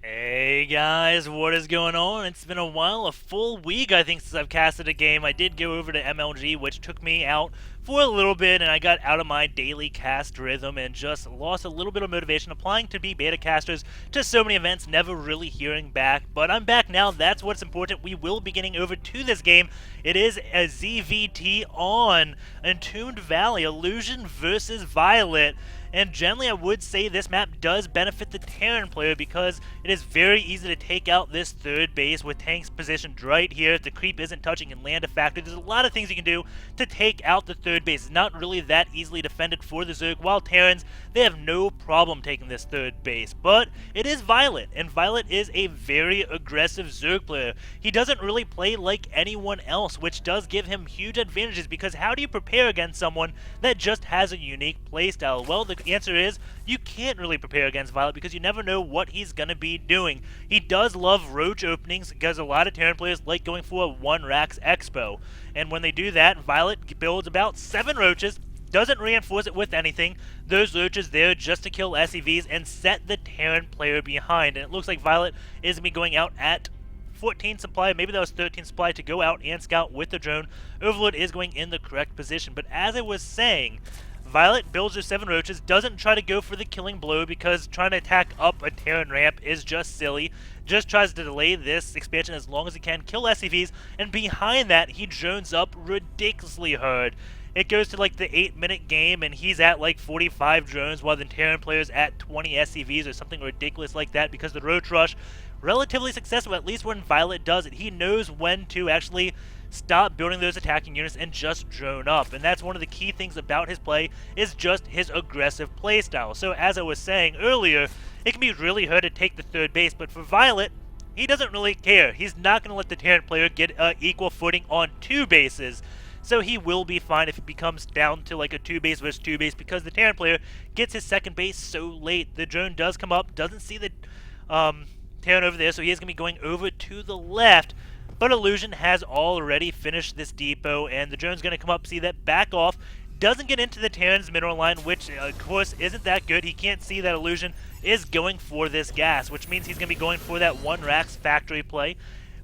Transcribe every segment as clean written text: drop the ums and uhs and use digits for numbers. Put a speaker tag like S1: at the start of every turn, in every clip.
S1: Hey guys, what is going on? It's been a while, a full week I think since I've casted a game. I did go over to MLG, which took me out for a little bit, and I got out of my daily cast rhythm and just lost a little bit of motivation applying to be beta casters to so many events, never really hearing back. But I'm back now, that's what's important. We will be getting over to this game. It is a ZVT on Entombed Valley, Illusion versus Violet. And generally, I would say this map does benefit the Terran player because it is very easy to take out this third base with tanks positioned right here. If the creep isn't touching and land a factor, there's a lot of things you can do to take out the third base. It's not really that easily defended for the Zerg, while Terrans, they have no problem taking this third base. But it is Violet, and Violet is a very aggressive Zerg player. He doesn't really play like anyone else, which does give him huge advantages because how do you prepare against someone that just has a unique playstyle? Well, the answer is you can't really prepare against Violet because you never know what he's going to be doing. He does love roach openings because a lot of Terran players like going for a 1-Rax Expo. And when they do that, Violet builds about 7 roaches, doesn't reinforce it with anything. Those roaches there just to kill SEVs and set the Terran player behind. And it looks like Violet is going to be going out at 14 supply, maybe that was 13 supply to go out and scout with the drone. Overlord is going in the correct position. But as I was saying, Violet builds her 7 roaches, doesn't try to go for the killing blow because trying to attack up a Terran ramp is just silly. Just tries to delay this expansion as long as he can, kill SCVs, and behind that, he drones up ridiculously hard. It goes to like the 8-minute game, and he's at like 45 drones while the Terran player's at 20 SCVs or something ridiculous like that because the Roach Rush, relatively successful, at least when Violet does it. He knows when to actually stop building those attacking units and just drone up. And that's one of the key things about his play is just his aggressive playstyle. So as I was saying earlier, it can be really hard to take the third base, but for Violet, he doesn't really care. He's not going to let the Terran player get equal footing on 2 bases. So he will be fine if it becomes down to like a 2 base versus 2 base because the Terran player gets his second base so late. The drone does come up, doesn't see the Terran over there, so he is going to be going over to the left. But Illusion has already finished this depot, and the drone's going to come up, see that, back off. Doesn't get into the Terran's mineral line, which, of course, isn't that good. He can't see that Illusion is going for this gas, which means he's going to be going for that 1-Rax factory play.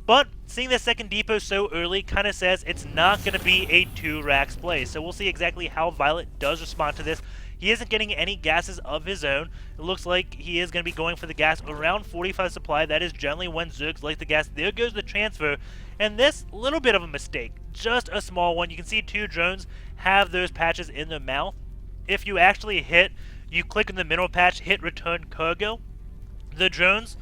S1: But seeing the second depot so early kind of says it's not going to be a 2-Rax play. So we'll see exactly how Violet does respond to this. He isn't getting any gases of his own. It looks like he is going to be going for the gas around 45 supply. That is generally when Zergs like the gas. There goes the transfer. And this little bit of a mistake. Just a small one. You can see 2 drones have those patches in their mouth. If you actually hit, you click on the mineral patch, hit return cargo, the drones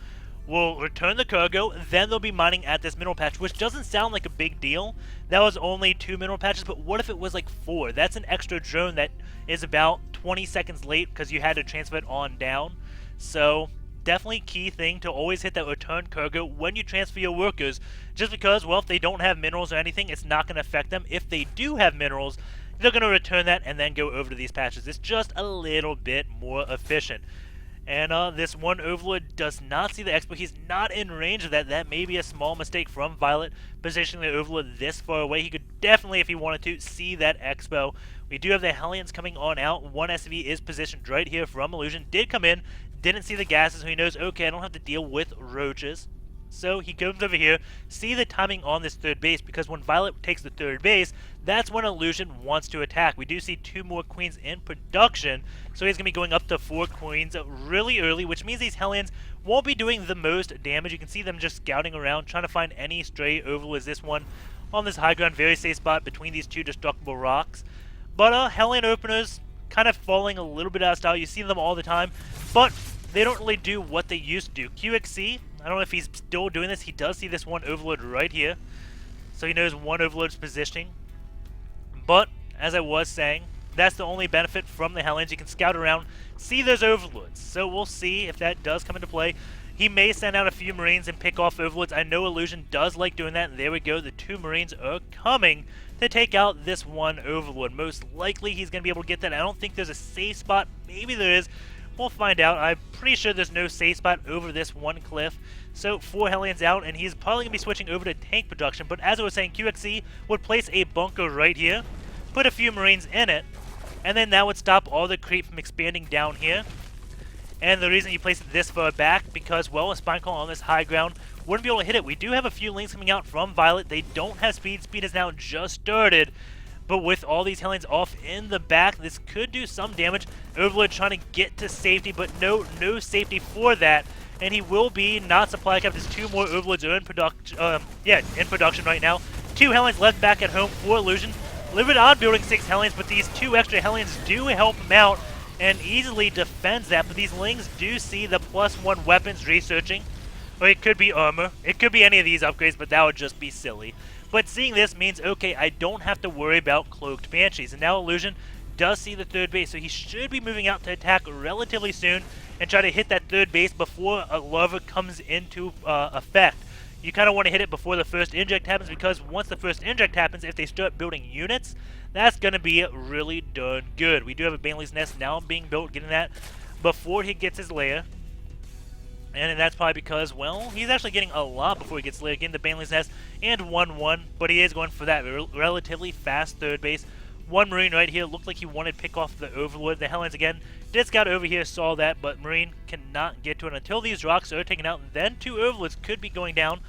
S1: will return the cargo, then they'll be mining at this mineral patch, which doesn't sound like a big deal. That was only 2 mineral patches, but what if it was like 4? That's an extra drone that is about 20 seconds late because you had to transfer it on down. So definitely key thing to always hit that return cargo when you transfer your workers, just because, well, if they don't have minerals or anything, it's not going to affect them. If they do have minerals, they're going to return that and then go over to these patches. It's just a little bit more efficient. And this one Overlord does not see the Expo. He's not in range of that. That may be a small mistake from Violet, positioning the Overlord this far away. He could definitely, if he wanted to, see that Expo. We do have the Hellions coming on out. One SV is positioned right here from Illusion. Did come in, didn't see the gases, so he knows, okay, I don't have to deal with roaches. So he comes over here, see the timing on this third base, because when Violet takes the third base, that's when Illusion wants to attack. We do see 2 more queens in production, so he's going to be going up to 4 queens really early, which means these Hellions won't be doing the most damage. You can see them just scouting around, trying to find any stray overlords. This one on this high ground, very safe spot between these 2 destructible rocks. But Hellion openers kind of falling a little bit out of style. You see them all the time, but they don't really do what they used to do. QXC, I don't know if he's still doing this. He does see this one Overlord right here. So he knows one Overlord's positioning. But, as I was saying, that's the only benefit from the Hellions. You can scout around, see those Overlords. So we'll see if that does come into play. He may send out a few Marines and pick off Overlords. I know Illusion does like doing that. And there we go. The 2 Marines are coming to take out this one Overlord. Most likely he's going to be able to get that. I don't think there's a safe spot. Maybe there is. We'll find out. I'm pretty sure there's no safe spot over this one cliff. So 4 Hellions out, and he's probably going to be switching over to tank production. But as I was saying, QXC would place a bunker right here, put a few Marines in it, and then that would stop all the creep from expanding down here. And the reason you place it this far back, because, well, a Spine Call on this high ground wouldn't be able to hit it. We do have a few lings coming out from Violet. They don't have speed. Speed has now just started. But with all these Hellions off in the back, this could do some damage. Overlord trying to get to safety, but no safety for that. And he will be not supply capped. There's 2 more Overlords are in production right now. 2 Hellions left back at home for Illusion. Livid on building 6 Hellions, but these 2 extra Hellions do help him out and easily defends that. But these Lings do see the +1 weapons researching. Or it could be armor. It could be any of these upgrades, but that would just be silly. But seeing this means, okay, I don't have to worry about Cloaked Banshees. And now Illusion does see the 3rd base, so he should be moving out to attack relatively soon and try to hit that 3rd base before a Larva comes into effect. You kind of want to hit it before the first inject happens, because once the first inject happens, if they start building units, that's going to be really darn good. We do have a Baneley's Nest now being built, getting that before he gets his lair. And that's probably because, well, he's actually getting a lot before he gets lair, getting the Baneley's Nest and 1-1, but he is going for that relatively fast 3rd base. 1 Marine right here. Looked like he wanted to pick off the Overlord. The Hellions again did scout over here, saw that, but Marine cannot get to it until these rocks are taken out. Then 2 Overlords could be going down.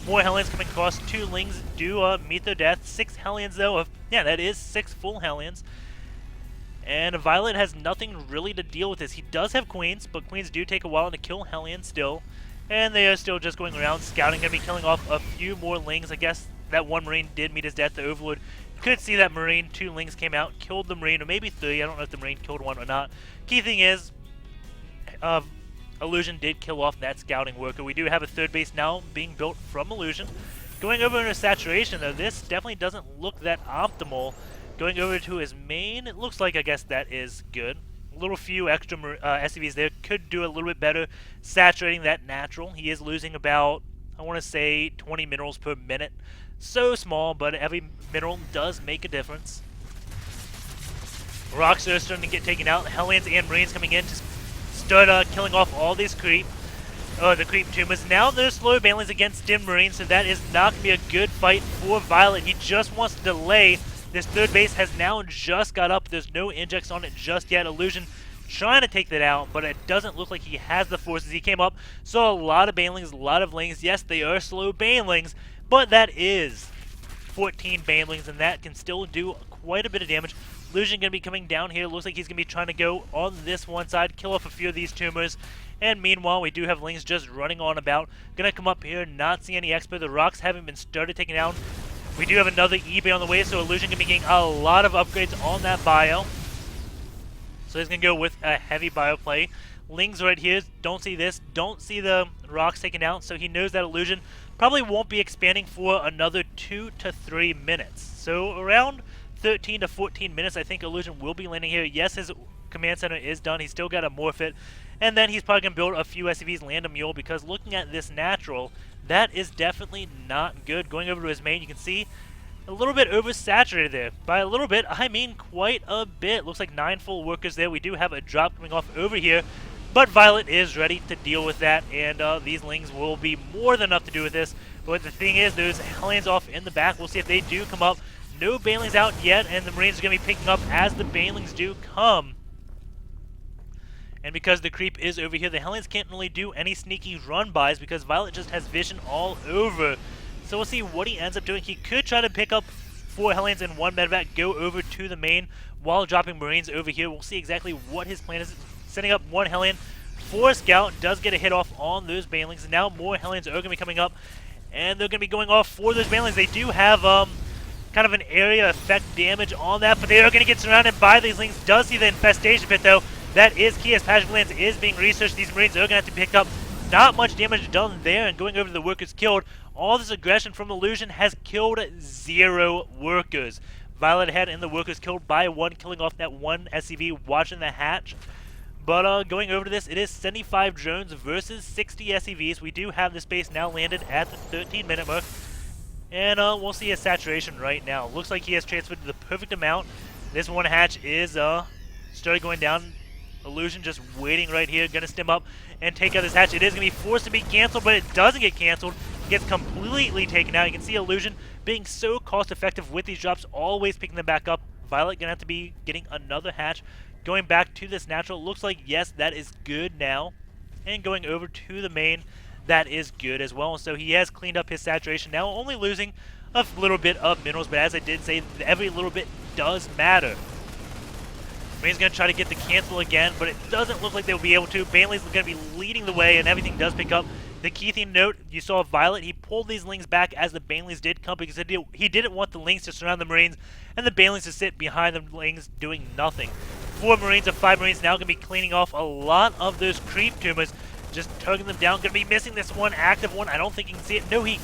S1: More Hellions coming across. 2 Lings do meet their death. 6 Hellions though. Yeah, that is 6 full Hellions. And Violet has nothing really to deal with this. He does have Queens, but Queens do take a while to kill Hellions still. And they are still just going around scouting. Going to be killing off a few more Lings. I guess that 1 Marine did meet his death. The Overlord could see that Marine. 2 Lings came out, killed the Marine, or maybe 3. I don't know if the Marine killed 1 or not. Key thing is, Illusion did kill off that scouting worker. We do have a 3rd base now being built from Illusion. Going over into saturation, though, this definitely doesn't look that optimal. Going over to his main, it looks like, I guess that is good. A little few extra SCVs there. Could do a little bit better saturating that natural. He is losing about, I want to say, 20 minerals per minute. So small, but every mineral does make a difference. Rocks are starting to get taken out. Hellions and Marines coming in to start killing off all these the creep tumors. Now there's slow Banelings against Dim Marines, so that is not going to be a good fight for Violet. He just wants to delay. This 3rd base has now just got up. There's no injects on it just yet. Illusion trying to take that out, but it doesn't look like he has the forces. He came up, saw a lot of Banelings, a lot of Lings. Yes, they are slow Banelings, but that is 14 Banelings, and that can still do quite a bit of damage. Illusion going to be coming down here. Looks like he's going to be trying to go on this one side, kill off a few of these tumors. And meanwhile, we do have Lings just running on about. Going to come up here, not see any Expo. The rocks haven't been started taking down. We do have another eBay on the way, so Illusion going to be getting a lot of upgrades on that bio. So he's going to go with a heavy bio play. Lings right here, don't see this, don't see the rocks taken out, so he knows that Illusion probably won't be expanding for another 2 to 3 minutes. So around 13 to 14 minutes, I think Illusion will be landing here. Yes, his command center is done. He's still got a Morphit. And then he's probably going to build a few SCVs, land a Mule, because looking at this natural, that is definitely not good. Going over to his main, you can see a little bit oversaturated there. By a little bit, I mean quite a bit. Looks like 9 full workers there. We do have a drop coming off over here. But Violet is ready to deal with that, and these Lings will be more than enough to do with this. But the thing is, there's Hellions off in the back. We'll see if they do come up. No Banelings out yet, and the Marines are going to be picking up as the Banelings do come. And because the creep is over here, the Hellions can't really do any sneaky run-bys because Violet just has vision all over. So we'll see what he ends up doing. He could try to pick up 4 Hellions and 1 medevac, go over to the main while dropping Marines over here. We'll see exactly what his plan is. Setting up 1 Hellion for Scout, does get a hit off on those Banelings. And now more Hellions are going to be coming up, and they're going to be going off for those Banelings. They do have kind of an area effect damage on that, but they are going to get surrounded by these Lings. Does see the infestation pit though. That is key as Passion Glands is being researched. These Marines are going to have to pick up. Not much damage done there, and going over to the workers killed. All this aggression from Illusion has killed 0 workers. Violet ahead and the workers killed by 1, killing off that 1 SCV watching the hatch. But going over to this, it is 75 drones versus 60 SCVs. We do have this base now landed at the 13-minute mark. And we'll see his saturation right now. Looks like he has transferred to the perfect amount. This 1 hatch is started going down. Illusion just waiting right here, gonna stem up and take out this hatch. It is gonna be forced to be canceled, but it doesn't get canceled. It gets completely taken out. You can see Illusion being so cost effective with these drops, always picking them back up. Violet gonna have to be getting another hatch going back to this natural. Looks like, yes, that is good now. And going over to the main, that is good as well. So he has cleaned up his saturation now, only losing a little bit of minerals. But as I did say, every little bit does matter. Main's going to try to get the cancel again, but it doesn't look like they'll be able to. Bailey's going to be leading the way, and everything does pick up. The key thing note, you saw Violet, he pulled these Lings back as the Baneleys did come because he didn't want the Lings to surround the Marines and the Baneleys to sit behind the Lings doing nothing. 4 Marines of 5 Marines now going to be cleaning off a lot of those creep tumors, just tugging them down. Going to be missing this one active one. I don't think he can see it. No, he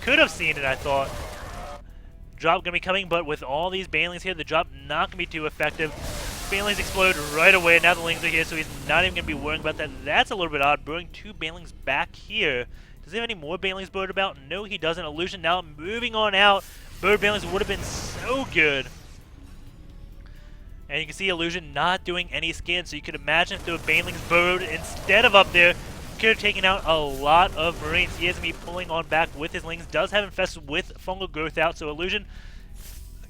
S1: could have seen it, I thought. Drop going to be coming, but with all these Banelings here, the drop not going to be too effective. Banelings explode right away. Now the Lings are here, so he's not even going to be worrying about that. That's a little bit odd. Brewing 2 Banelings back here. Does he have any more Banelings bird about? No, he doesn't. Illusion now moving on out. Bird Banelings would have been so good. And you can see Illusion not doing any scans, so you could imagine if there were Banelings burrowed instead of up there, could have taken out a lot of Marines. He is going to be pulling on back with his Lings. Does have Infested with Fungal Growth out, so Illusion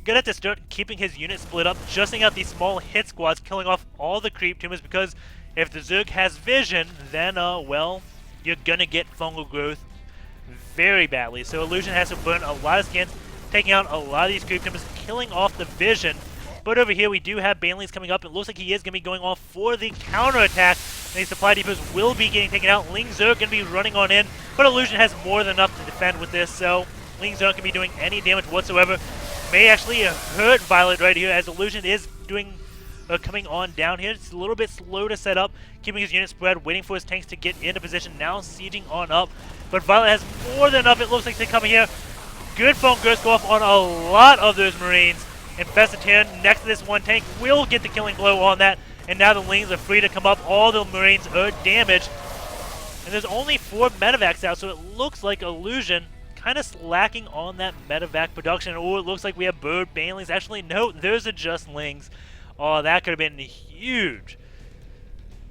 S1: gonna have to start keeping his unit split up, justing out these small hit squads, killing off all the creep tumors, because if the Zerg has vision, then, well, you're gonna get Fungal Growth very badly. So Illusion has to burn a lot of scans, taking out a lot of these creep tumors, killing off the vision. But over here, we do have Banelings coming up. It looks like he is going to be going off for the counterattack. And these supply depots will be getting taken out. Lings are going to be running on in, but Illusion has more than enough to defend with this, so Lings aren't going to be doing any damage whatsoever. May actually hurt Violet right here, as Illusion is doing coming on down here. It's a little bit slow to set up, keeping his unit spread, waiting for his tanks to get into position. Now sieging on up, but Violet has more than enough, it looks like, to come here. Good phone burst go off on a lot of those Marines. Infested next to this one tank will get the killing blow on that, and now the Lings are free to come up. All the Marines are damaged, and there's only 4 medevacs out, so it looks like Illusion kind of slacking on that medevac production. Or it looks like we have bird Banelings. Actually, no, those are just Lings. Oh, that could have been huge.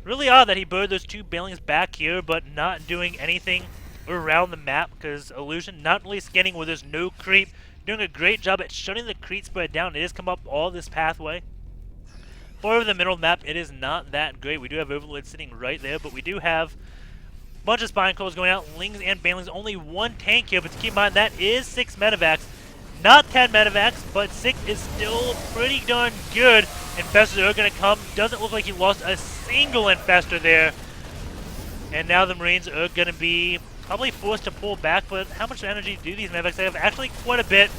S1: Really odd that he bird those 2 Banelings back here, but not doing anything around the map, because Illusion not really scanning where there's no creep. Doing a great job at shutting the creep spread down. It has come up all this pathway. Over the middle of the map, it is not that great. We do have Overlord sitting right there, but we do have a bunch of Spine Coils going out. Lings and Banelings, only 1 tank here, but keep in mind that is 6 medevacs. Not 10 medevacs, but 6 is still pretty darn good. Infestors are going to come. Doesn't look like he lost a single Infestor there. And now the Marines are going to be probably forced to pull back, but how much energy do these medevacs have? Actually, quite a bit.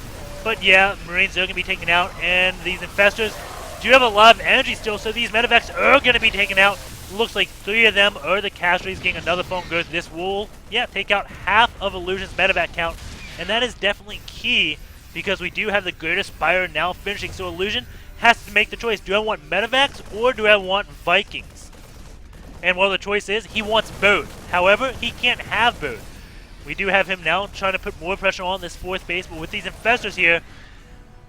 S1: But yeah, Marines are going to be taken out, and these Infestors do have a lot of energy still, so these medevacs are going to be taken out. Looks like 3 of them are the casualties, getting another phone growth. This will, yeah, take out half of Illusion's medevac count, and that is definitely key, because we do have the Greater Spire now finishing, so Illusion has to make the choice. Do I want medevacs, or do I want Vikings? And well, the choice is, he wants both. However, he can't have both. We do have him now trying to put more pressure on this 4th base, but with these Infestors here,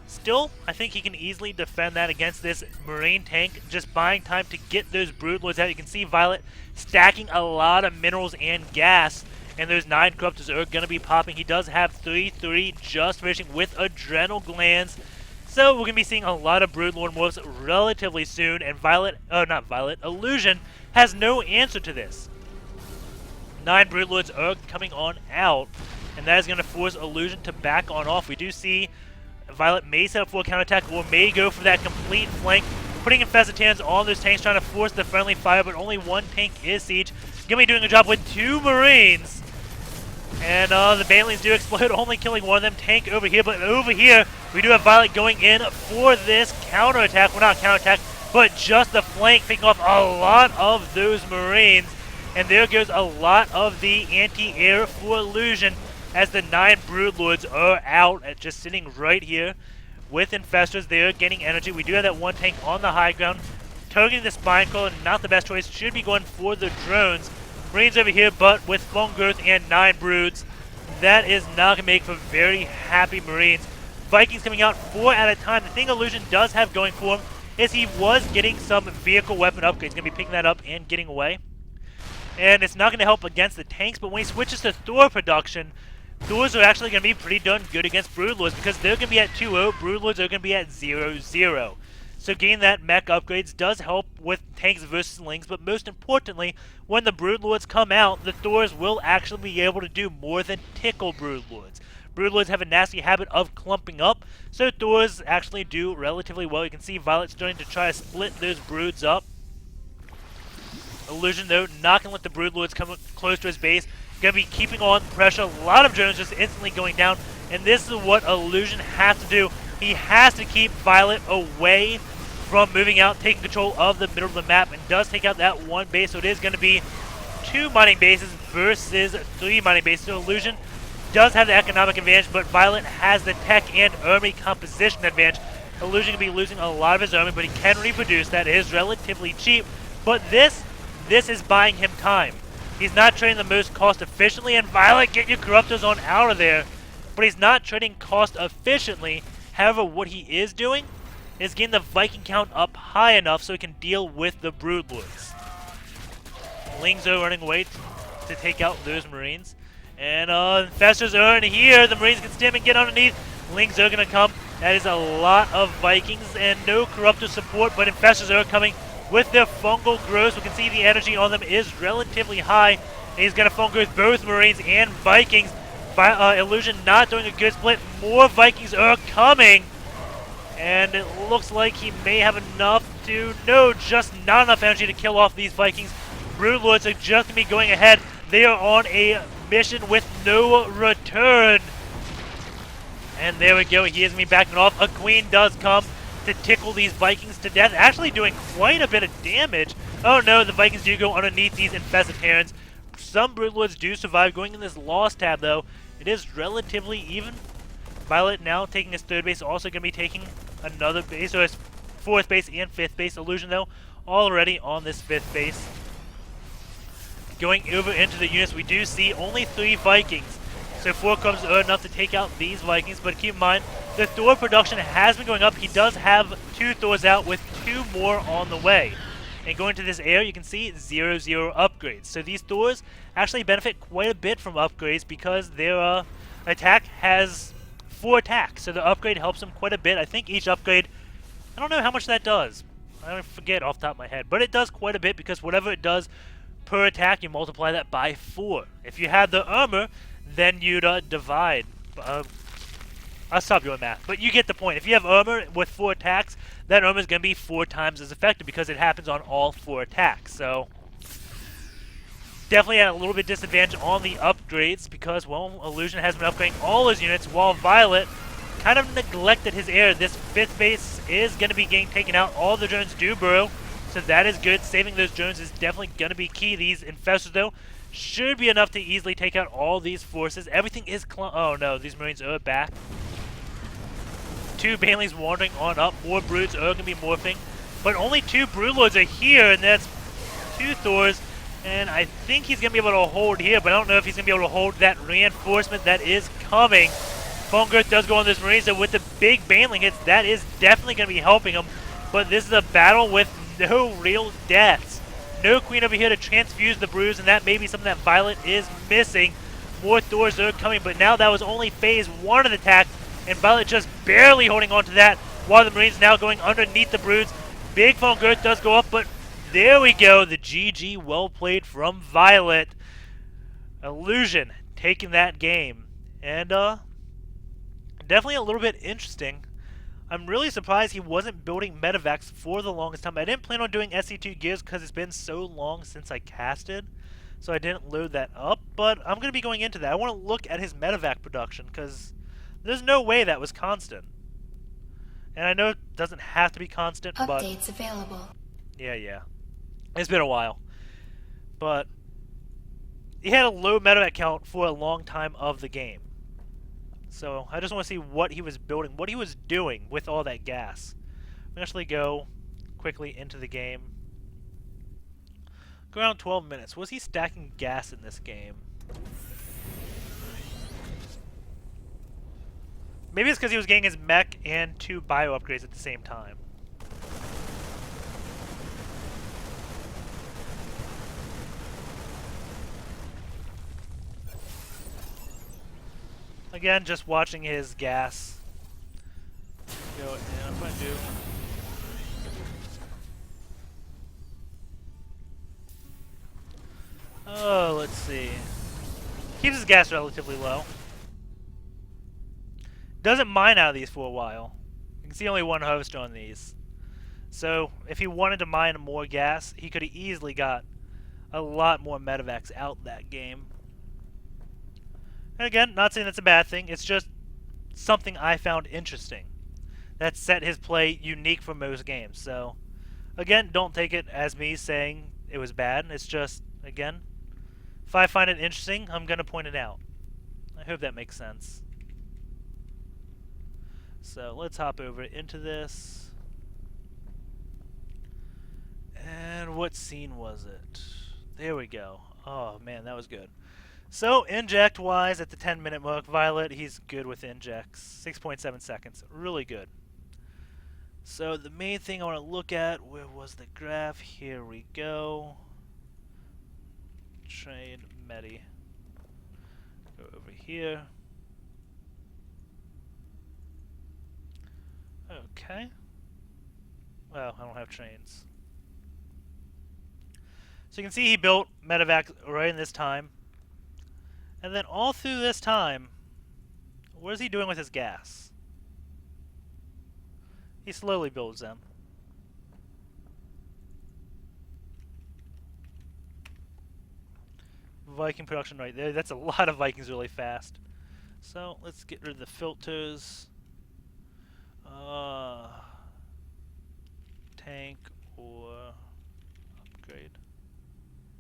S1: still, I think he can easily defend that against this Marine tank, just buying time to get those Broodlords out. You can see Violet stacking a lot of minerals and gas, and those 9 Corruptors are going to be popping. He does have 3-3 just finishing with Adrenal Glands. So we're going to be seeing a lot of Broodlord morphs relatively soon, and Illusion has no answer to this. 9 Broodlords are coming on out, and that is going to force Illusion to back on off. We do see Violet may set up for a counterattack, or may go for that complete flank, putting Infested on those tanks, trying to force the friendly fire, but only 1 tank is siege. Going to be doing a job with 2 Marines. And the Banelings do explode, only killing 1 of them. Tank over here, but over here, we do have Violet going in for this counterattack. Well, not counterattack, but just the flank, picking off a lot of those Marines. And there goes a lot of the anti-air for Illusion, as the 9 Broodlords are out, just sitting right here with Infestors. They're getting energy. We do have that 1 tank on the high ground, targeting the Spine Coil, and not the best choice. Should be going for the drones. Marines over here, but with Phone Growth and 9 Broods, that is not going to make for very happy Marines. Vikings coming out 4 at a time. The thing Illusion does have going for him is he was getting some vehicle weapon upgrades. He's going to be picking that up and getting away. And it's not going to help against the tanks, but when he switches to Thor production, Thors are actually going to be pretty darn good against Broodlords, because they're going to be at 2-0, Broodlords are going to be at 0-0. So getting that mech upgrades does help with tanks versus lings, but most importantly, when the Broodlords come out, the Thors will actually be able to do more than tickle Broodlords. Broodlords have a nasty habit of clumping up, so Thors actually do relatively well. You can see Violet starting to try to split those broods up. Illusion, though, not going to let the Broodlords come close to his base. Going to be keeping on pressure. A lot of drones just instantly going down, and this is what Illusion has to do. He has to keep Violet away from moving out, taking control of the middle of the map, and does take out that one base. So it is going to be 2 mining bases versus 3 mining bases. So Illusion does have the economic advantage, but Violet has the tech and army composition advantage. Illusion can be losing a lot of his army, but he can reproduce. That is relatively cheap, but this is buying him time. He's not trading the most cost efficiently, and Violet, get your Corruptors on out of there. But he's not trading cost efficiently. However, what he is doing is getting the Viking count up high enough so he can deal with the Broodlords. Lings are running away to take out those Marines. And Infestors are in here. The Marines can stem and get underneath. Lings are going to come. That is a lot of Vikings and no Corruptor support, but Infestors are coming with their fungal growth. We can see the energy on them is relatively high. And he's going to fungal growth both Marines and Vikings. Illusion not doing a good split. More Vikings are coming. And it looks like he may have enough to... No, just not enough energy to kill off these Vikings. Broodlords are just going to be going ahead. They are on a mission with no return. And there we go. He is going to be backing off. A Queen does come to tickle these Vikings to death, actually doing quite a bit of damage. Oh no, the Vikings do go underneath these infested Terrans. Some Broodlords do survive. Going in this loss tab, though, it is relatively even. Violet now taking his 3rd base, also going to be taking another base, so his 4th base and 5th base. Illusion, though, already on this 5th base. Going over into the units, we do see only 3 Vikings. So 4 comes enough to take out these Vikings, but keep in mind, the Thor production has been going up. He does have 2 Thors out with 2 more on the way. And going to this area, you can see 0/0 upgrades. So these Thors actually benefit quite a bit from upgrades because their attack has 4 attacks. So the upgrade helps them quite a bit. I think each upgrade, I don't know how much that does. I don't forget off the top of my head. But it does quite a bit because whatever it does per attack, you multiply that by 4. If you had the armor, then you'd divide. I'll stop doing math, but you get the point. If you have armor with 4 attacks, that armor is going to be 4 times as effective because it happens on all 4 attacks. So definitely had a little bit disadvantage on the upgrades because, well, Illusion has been upgrading all his units while Violet kind of neglected his air. This 5th base is going to be getting taken out. All the drones do burrow, so that is good. Saving those drones is definitely going to be key. These Infestors, though, should be enough to easily take out all these forces. Everything is oh no, these Marines are back. 2 Banelings wandering on up. More Broods are going to be morphing. But only 2 Broodlords are here, and that's 2 Thors. And I think he's going to be able to hold here, but I don't know if he's going to be able to hold that reinforcement that is coming. Fungal does go on this Marine, so with the big Baneling hits, that is definitely going to be helping him. But this is a battle with no real deaths. No Queen over here to transfuse the Broods, and that may be something that Violet is missing. More Thors are coming, but now that was only phase 1 of the attack, and Violet just barely holding on to that, while the Marines now going underneath the Broods. Big Phone Girth does go up, but there we go. The GG, well played from Violet. Illusion taking that game. And definitely a little bit interesting. I'm really surprised he wasn't building medevacs for the longest time. I didn't plan on doing SC2 gears because it's been so long since I casted, so I didn't load that up, but I'm going to be going into that. I want to look at his medevac production because there's no way that was constant. And I know it doesn't have to be constant, but...
S2: Updates available.
S1: Yeah. It's been a while. But he had a low medevac count for a long time of the game. So I just want to see what he was building, what he was doing with all that gas. I'm going to actually go quickly into the game. Go around 12 minutes. Was he stacking gas in this game? Maybe it's because he was getting his mech and 2 bio upgrades at the same time. Again, just watching his gas go, and I'm going to do Oh, let's see. Keeps his gas relatively low. Doesn't mine out of these for a while. You can see only one host on these. So, if he wanted to mine more gas, he could have easily got a lot more medevacs out that game. And again, not saying that's a bad thing, it's just something I found interesting. That set his play unique from most games. So, again, don't take it as me saying it was bad. It's just, again, if I find it interesting, I'm going to point it out. I hope that makes sense. So, let's hop over into this. And what scene was it? There we go. Oh, man, that was good. So, inject-wise, at the 10-minute mark, Violet, he's good with injects. 6.7 seconds. Really good. So, the main thing I want to look at, where was the graph? Here we go. Train Medi. Go over here. Okay. Well, I don't have trains. So you can see he built medevac right in this time. And then all through this time, what is he doing with his gas? He slowly builds them. Viking production right there. That's a lot of Vikings really fast. So let's get rid of the filters. Tank or upgrade.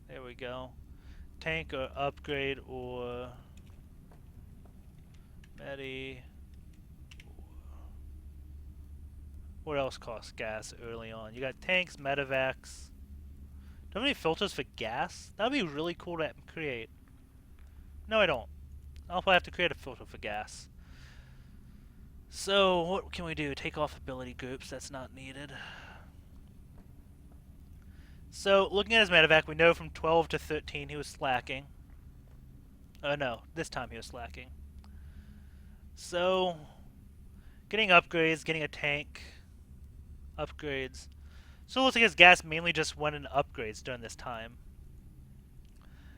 S1: There we go. Tank or upgrade or Medi. What else costs gas early on? You got tanks, medevacs. Do I have any filters for gas? That would be really cool to create. No, I don't. I'll probably have to create a filter for gas. So, what can we do? Take off ability groups. That's not needed. So, looking at his medevac, we know from 12 to 13 he was slacking. No, this time he was slacking. So, getting upgrades, getting a tank, upgrades. So it looks like his gas mainly just went in upgrades during this time.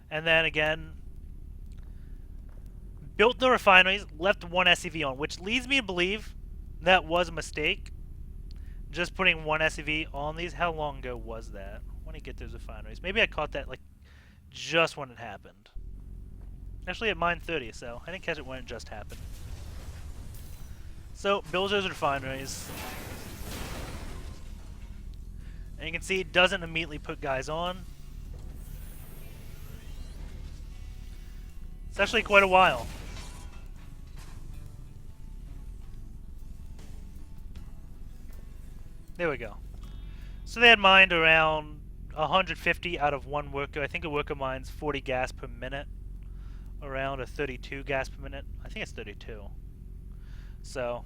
S1: And then again, built the refineries, left one SCV on, which leads me to believe that was a mistake. Just putting one SCV on these. How long ago was that? When did he get those refineries? Maybe I caught that like just when it happened. Actually at mine 30, so I didn't catch it when it just happened. So, builds those refineries. And you can see it doesn't immediately put guys on. It's actually quite a while. There we go. So they had mined around 150 out of one worker. I think a worker mines 40 gas per minute. Around a 32 gas per minute. I think it's 32. So,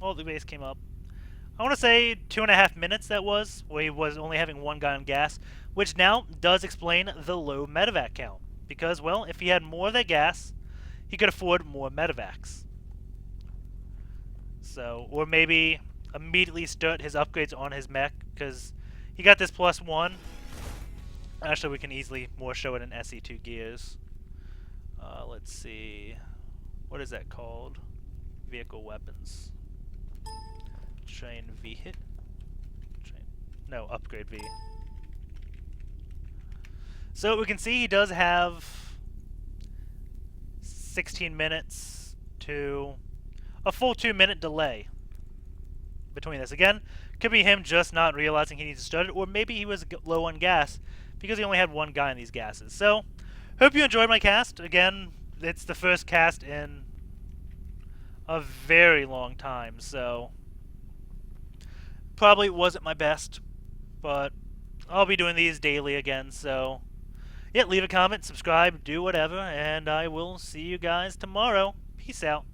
S1: well, the base came up. I want to say 2.5 minutes that was, where he was only having one guy on gas, which now does explain the low medevac count. Because, well, if he had more of that gas, he could afford more medevacs. So, or maybe immediately start his upgrades on his mech, because he got this +1. Actually, we can easily more show it in SE2 gears. Let's see. What is that called? Vehicle weapons. Train V hit. No, upgrade V. So we can see he does have 16 minutes to a full 2-minute delay between this. Again, could be him just not realizing he needs to start it, or maybe he was low on gas because he only had one guy in these gases. So, hope you enjoyed my cast. Again, it's the first cast in a very long time, so probably wasn't my best, but I'll be doing these daily again, so yeah, leave a comment, subscribe, do whatever, and I will see you guys tomorrow. Peace out.